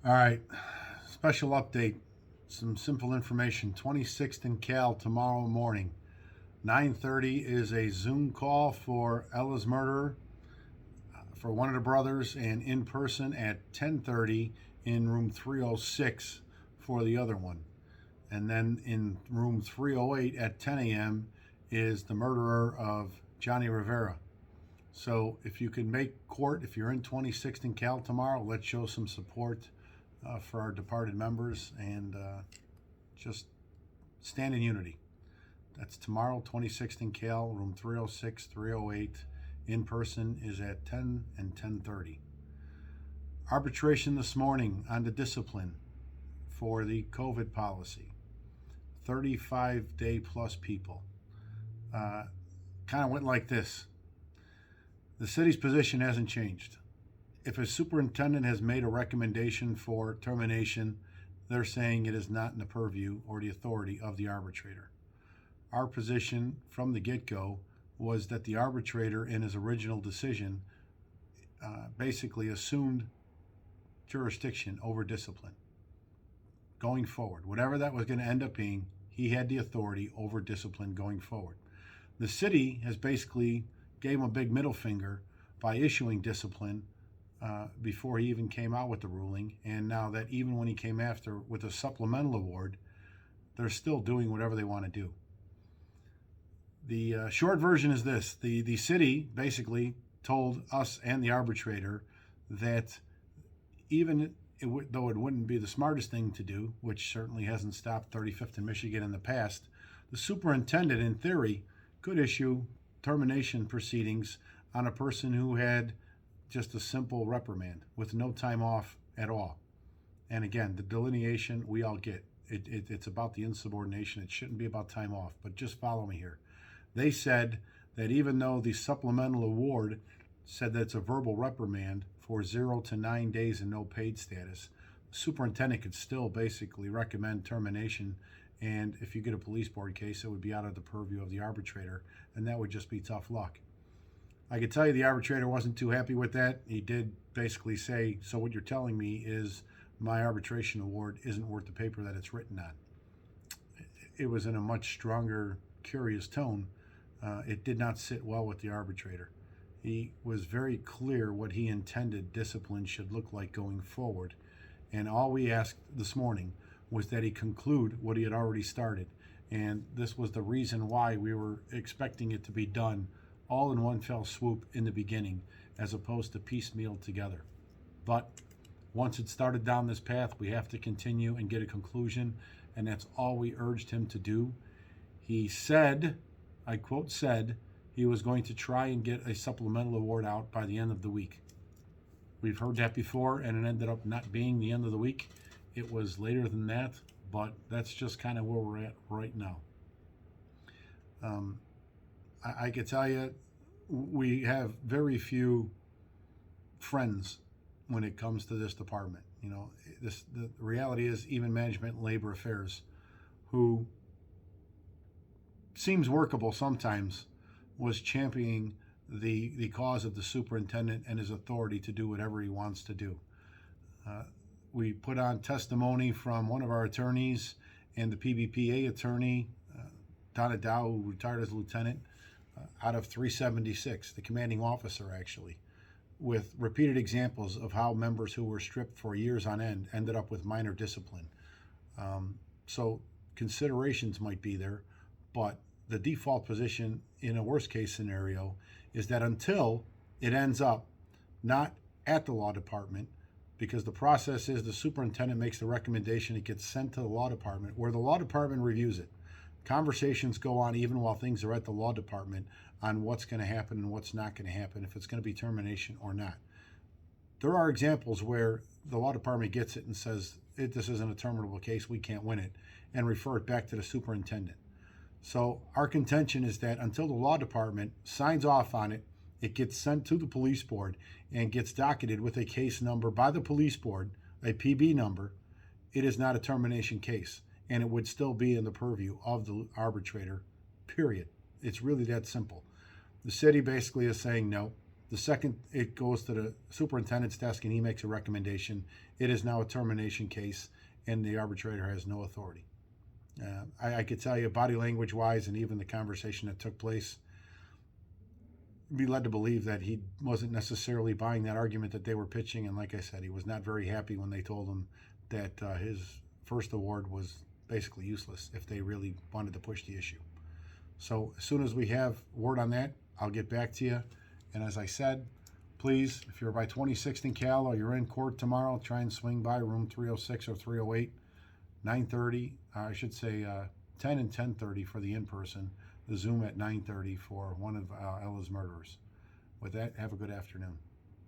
All right, special update. Some simple information. 26th in Cal tomorrow morning. 9:30 is a Zoom call for Ella's murderer for one of the brothers, and in person at 10:30 in room 306 for the other one. And then in room 308 at 10 a.m. is the murderer of Johnny Rivera. So if you can make court, if you're in 26th and Cal tomorrow, let's show some support for our departed members and just stand in unity. That's tomorrow, 26th in Cal, room 306, 308. In person is at 10 and 10:30. Arbitration this morning on the discipline for the COVID policy. 35-day plus people. Kind of went like this. The city's position hasn't changed. If a superintendent has made a recommendation for termination, they're saying it is not in the purview or the authority of the arbitrator. Our position from the get-go was that the arbitrator, in his original decision, basically assumed jurisdiction over discipline. Going forward, whatever that was going to end up being, he had the authority over discipline going forward. The city has basically gave him a big middle finger by issuing discipline before he even came out with the ruling, and now that even when he came after with a supplemental award, they're still doing whatever they want to do. The short version is this. The city basically told us and the arbitrator that even though it wouldn't be the smartest thing to do, which certainly hasn't stopped 35th in Michigan in the past, the superintendent, in theory, could issue termination proceedings on a person who had just a simple reprimand with no time off at all. And again, the delineation we all get. It's about the insubordination. It shouldn't be about time off, but just follow me here. They said that even though the supplemental award said that it's a verbal reprimand for 0 to 9 days and no paid status, the superintendent could still basically recommend termination. And if you get a police board case, it would be out of the purview of the arbitrator, and that would just be tough luck. I could tell you the arbitrator wasn't too happy with that. He did basically say, so what you're telling me is my arbitration award isn't worth the paper that it's written on. It was in a much stronger, curious tone. It did not sit well with the arbitrator. He was very clear what he intended discipline should look like going forward. And all we asked this morning was that he conclude what he had already started. And this was the reason why we were expecting it to be done all in one fell swoop in the beginning, as opposed to piecemeal together. But once it started down this path, we have to continue and get a conclusion, and that's all we urged him to do. He said, I quote said, he was going to try and get a supplemental award out by the end of the week. We've heard that before, and it ended up not being the end of the week. It was later than that, but that's just kind of where we're at right now. I can tell you, we have very few friends when it comes to this department. You know, the reality is even management and labor affairs, who seems workable sometimes, was championing the cause of the superintendent and his authority to do whatever he wants to do. We put on testimony from one of our attorneys and the PBPA attorney, Donna Dow, who retired as a lieutenant, out of 376, the commanding officer actually, with repeated examples of how members who were stripped for years on end ended up with minor discipline. So considerations might be there, but the default position in a worst case scenario is that until it ends up not at the law department, because the process is the superintendent makes the recommendation, it gets sent to the law department, where the law department reviews it. Conversations go on even while things are at the law department on what's going to happen and what's not going to happen, if it's going to be termination or not. There are examples where the law department gets it and says, this isn't a terminable case, we can't win it, and refer it back to the superintendent. So our contention is that until the law department signs off on it, it gets sent to the police board and gets docketed with a case number by the police board, a PB number. It is not a termination case, and it would still be in the purview of the arbitrator, period. It's really that simple. The city basically is saying no. The second it goes to the superintendent's desk and he makes a recommendation, it is now a termination case, and the arbitrator has no authority. I could tell you, body language wise, and even the conversation that took place, be led to believe that he wasn't necessarily buying that argument that they were pitching. And like I said, he was not very happy when they told him that his first award was basically useless if they really wanted to push the issue. So as soon as we have word on that, I'll get back to you. And as I said, please, if you're by 26th and Cal or you're in court tomorrow, try and swing by room 306 or 308, 9:30. I should say 10 and 10:30 for the in-person. The Zoom at 9:30 for one of Ella's murderers. With that, have a good afternoon.